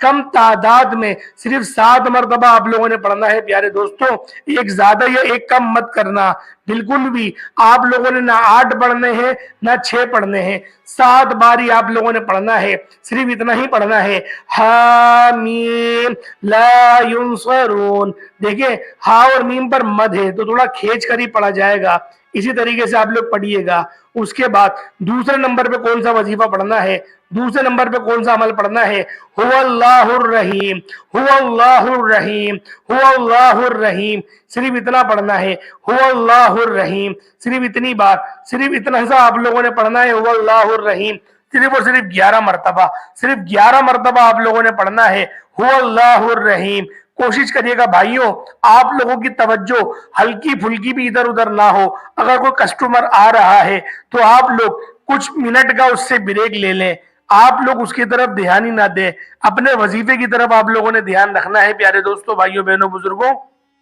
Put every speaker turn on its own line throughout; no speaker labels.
کم تعداد میں صرف 7 مرتبہ آپ لوگوں نے پڑھنا ہے پیارے دوستوں، ایک زیادہ یا ایک کم مت کرنا، بالکل بھی آپ لوگوں نے نہ 8 پڑھنے ہیں نہ 6 پڑھنے ہیں، 7 باری آپ لوگوں نے پڑھنا ہے، صرف اتنا ہی پڑھنا ہے، حامیم لا ینصرون۔ دیکھیں ہا اور میم پر مد ہے تو تھوڑا کھینچ کر ہی پڑھا جائے گا، اسی طریقے سے آپ لوگ پڑھیے گا۔ اس کے بعد دوسرے نمبر پہ کون سا وظیفہ پڑھنا ہے، دوسرے نمبر پہ کون سا عمل پڑھنا ہے، هو اللہ الرحیم، هو اللہ الرحیم، هو اللہ الرحیم، صرف اتنا پڑھنا ہے، هو اللہ الرحیم، صرف اتنی بار، صرف اتنا سا آپ لوگوں نے پڑھنا ہے، هو اللہ الرحیم، صرف اور صرف 11 مرتبہ، صرف 11 مرتبہ آپ لوگوں نے پڑھنا ہے، هو اللہ الرحیم۔ کوشش کریے گا بھائیوں آپ لوگوں کی توجہ ہلکی پھلکی بھی ادھر ادھر نہ ہو، اگر کوئی کسٹمر آ رہا ہے تو آپ لوگ کچھ منٹ کا اس سے بریک لے لیں، آپ لوگ اس کی طرف دھیان ہی نہ دیں، اپنے وظیفے کی طرف آپ لوگوں نے دھیان رکھنا ہے پیارے دوستوں، بھائیوں بہنوں بزرگوں،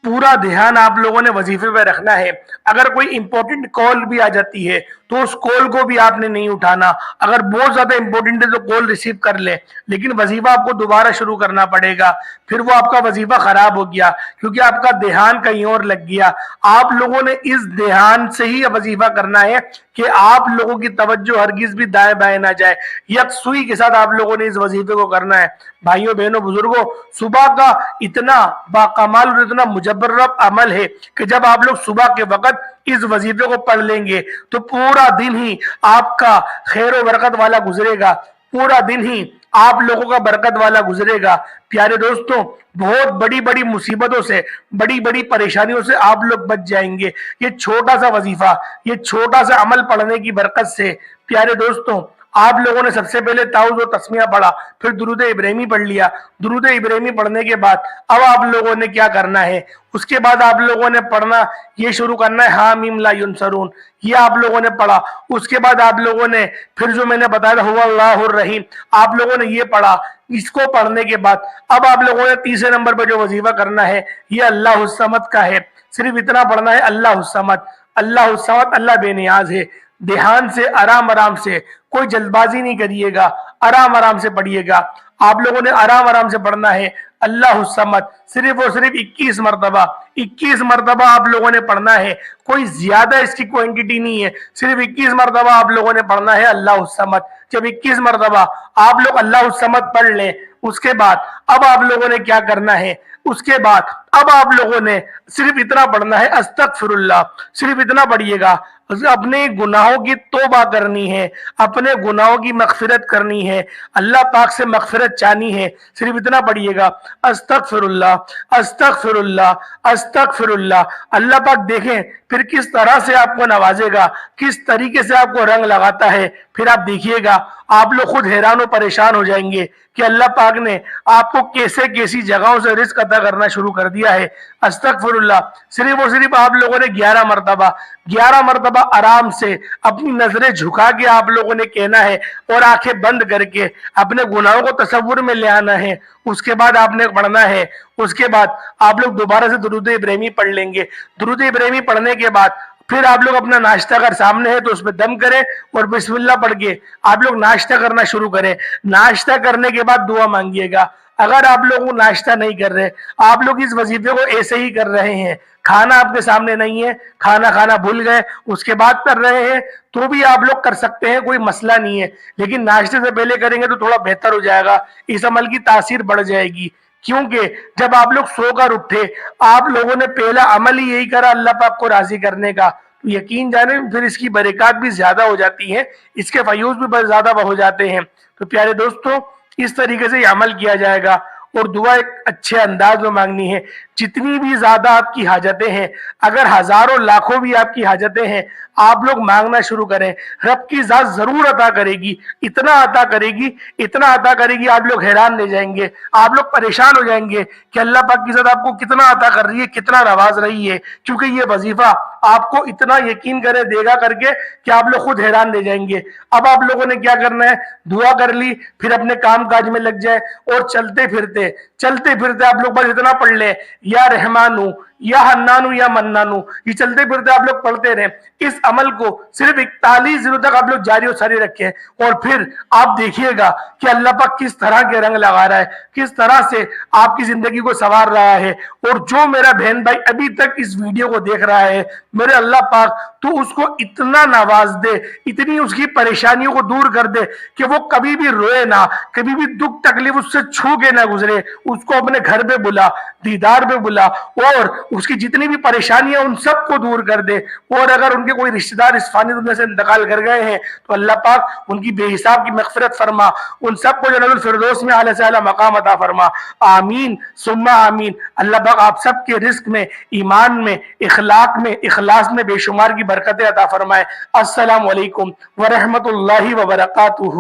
پورا دھیان آپ لوگوں نے وظیفے پہ رکھنا ہے۔ اگر کوئی امپورٹنٹ کال بھی آ جاتی ہے تو اس کال کو بھی آپ نے نہیں اٹھانا، اگر بہت زیادہ امپورٹنٹ ہے تو کال ریسیو کر لیں، لیکن وظیفہ آپ کو دوبارہ شروع کرنا پڑے گا، پھر وہ آپ کا وظیفہ خراب ہو گیا کیونکہ آپ کا دھیان کہیں اور لگ گیا۔ آپ لوگوں نے اس دھیان سے ہی وظیفہ کرنا ہے کہ آپ لوگوں کی توجہ ہرگز بھی دائیں بائیں نہ جائے، یکسوئی کے ساتھ آپ لوگوں نے اس وظیفے کو کرنا ہے۔ بھائیوں بہنوں بزرگوں، صبح کا اتنا باکمال اور اتنا مجرب عمل ہے کہ جب آپ لوگ صبح کے وقت اس وظیفے کو پڑھ لیں گے تو پورا دن ہی آپ کا خیر و برکت والا گزرے گا، پورا دن ہی آپ لوگوں کا برکت والا گزرے گا۔ پیارے دوستوں بہت بڑی بڑی مصیبتوں سے، بڑی بڑی پریشانیوں سے آپ لوگ بچ جائیں گے یہ چھوٹا سا وظیفہ، یہ چھوٹا سا عمل پڑھنے کی برکت سے۔ پیارے دوستوں آپ لوگوں نے سب سے پہلے تعوذ و تسمیہ پڑھا، پھر درود ابراہیمی پڑھ لیا، درود ابراہیمی پڑھنے کے بعد اب آپ لوگوں نے کیا کرنا ہے، اس کے بعد آپ لوگوں نے پڑھنا یہ شروع کرنا ہے حامیم لا ینصرون، یہ آپ لوگوں نے پڑھا۔ اس کے بعد آپ لوگوں نے پھر جو میں نے بتایا تھا هو اللہ الرحیم، آپ لوگوں نے یہ پڑھا۔ اس کو پڑھنے کے بعد اب آپ لوگوں نے تیسرے نمبر پہ جو وظیفہ کرنا ہے یہ اللہ الصمد کا ہے، صرف اتنا پڑھنا ہے، اللہ الصمد، اللہ الصمد، اللہ بے نیاز ہے۔ دھیان سے آرام آرام سے، کوئی جلد بازی نہیں کریے گا، آرام آرام سے پڑھیے گا۔ آپ لوگوں نے آرام آرام سے پڑھنا ہے اللہ الصمد، صرف اور صرف 21 مرتبہ، 21 مرتبہ آپ لوگوں نے پڑھنا ہے، کوئی زیادہ اس کی کوانٹٹی نہیں ہے، صرف 21 مرتبہ آپ لوگوں نے پڑھنا ہے اللہ الصمد۔ جب 21 مرتبہ آپ لوگ اللہ الصمد پڑھ لیں اس کے بعد اب آپ لوگوں نے کیا کرنا ہے، اس کے بعد اب آپ لوگوں نے صرف اتنا پڑھنا ہے استغفر اللہ، صرف اتنا پڑھیے گا، اپنے گناہوں کی توبہ کرنی ہے، اپنے گناہوں کی مغفرت کرنی ہے، اللہ پاک سے مغفرت چاہنی ہے، صرف اتنا پڑھیے گا استغفر اللہ، استغفر اللہ، استغفر اللہ۔ اللہ پاک دیکھیں پھر کس طرح سے آپ کو نوازے گا، کس طریقے سے آپ کو رنگ لگاتا ہے، پھر آپ دیکھیے گا آپ لوگ خود حیران و پریشان ہو جائیں گے کہ اللہ پاک نے آپ کو کیسے کیسی جگہوں سے رزق عطا کرنا شروع کر دیا ہے۔ استغفر اللہ صرف اور صرف آپ لوگوں نے 11 مرتبہ، 11 مرتبہ آرام سے اپنی نظریں جھکا کے آپ لوگوں نے کہنا ہے اور آنکھیں بند کر کے اپنے گناہوں کو تصور میں لے آنا ہے۔ اس کے بعد آپ نے پڑھنا ہے، اس کے بعد آپ لوگ دوبارہ سے درود ابراہیمی پڑھ لیں گے۔ درود ابراہیمی پڑھنے کے بعد پھر آپ لوگ اپنا ناشتہ اگر سامنے ہے تو اس پہ دم کریں اور بسم اللہ پڑھ کے آپ لوگ ناشتہ کرنا شروع کریں۔ ناشتہ کرنے کے بعد دعا مانگیے گا۔ اگر آپ لوگ ناشتہ نہیں کر رہے، آپ لوگ اس وظیفے کو ایسے ہی کر رہے ہیں، کھانا آپ کے سامنے نہیں ہے، کھانا کھانا بھول گئے اس کے بعد کر رہے ہیں تو بھی آپ لوگ کر سکتے ہیں، کوئی مسئلہ نہیں ہے، لیکن ناشتے سے پہلے کریں گے تو تھوڑا بہتر ہو جائے گا، اس عمل کی تاثیر بڑھ جائے گی۔ کیونکہ جب آپ لوگ سو کر اٹھے آپ لوگوں نے پہلا عمل ہی یہی کرا اللہ پاک کو راضی کرنے کا، یقین جانیں پھر اس کی برکات بھی زیادہ ہو جاتی ہیں، اس کے فیوز بھی بہت زیادہ ہو جاتے ہیں۔ تو پیارے دوستوں اس طریقے سے یہ عمل کیا جائے گا اور دعا ایک اچھے انداز میں مانگنی ہے۔ جتنی بھی زیادہ آپ کی حاجتیں ہیں، اگر ہزاروں لاکھوں بھی آپ کی حاجتیں ہیں، آپ لوگ مانگنا شروع کریں، رب کی ذات ضرور عطا کرے گی، اتنا عطا کرے گی، اتنا عطا کرے گی، آپ لوگ حیران رہ جائیں گے، آپ لوگ پریشان ہو جائیں گے کہ اللہ پاک کی ذات آپ کو کتنا عطا کر رہی ہے، کتنا نواز رہی ہے، کیونکہ یہ وظیفہ آپ کو اتنا یقین کرے دے گا کر کے کہ آپ لوگ خود حیران رہ جائیں گے۔ اب آپ لوگوں نے کیا کرنا ہے، دعا کر لی، پھر اپنے کام کاج میں لگ جائے اور چلتے پھرتے دے. چلتے پھرتے آپ لوگ بس اتنا پڑھ لیں یا رحمانو یا حنانو یا منانو, یہ چلتے پھرتے آپ لوگ پڑھتے رہیں. اس عمل کو صرف 41 دنوں تک آپ لوگ جاری و ساری رکھیں, اور پھر آپ دیکھیے گا کہ اللہ پاک کس طرح کے رنگ لگا رہا ہے, کس طرح سے آپ کی زندگی کو سنوار رہا ہے. اور جو میرا بہن بھائی ابھی تک اس ویڈیو کو دیکھ رہا ہے, میرے اللہ پاک تو اس کو اتنا نواز دے, اتنی اس کی پریشانیوں کو دور کر دے کہ وہ کبھی بھی روئے نہ, کبھی بھی دکھ تکلیف اس سے چھو کے نہ گزرے. اس کو اپنے گھر پہ بلا, دیدار پہ بلا, اور اس کی جتنی بھی پریشانیاں ان سب کو دور کر دے. اور اگر ان کے کوئی رشتہ دار اس فانی دنیا سے انتقال کر گئے ہیں تو اللہ پاک ان کی بے حساب کی مغفرت فرما, ان سب کو جنت الفردوس میں اعلیٰ سے اعلیٰ مقام عطا فرما. آمین ثم آمین. اللہ پاک آپ سب کے رزق میں, ایمان میں, اخلاق میں, اخلاص میں بے شمار کی برکتیں عطا فرمائے. السلام علیکم ورحمۃ اللہ وبرکاتہ.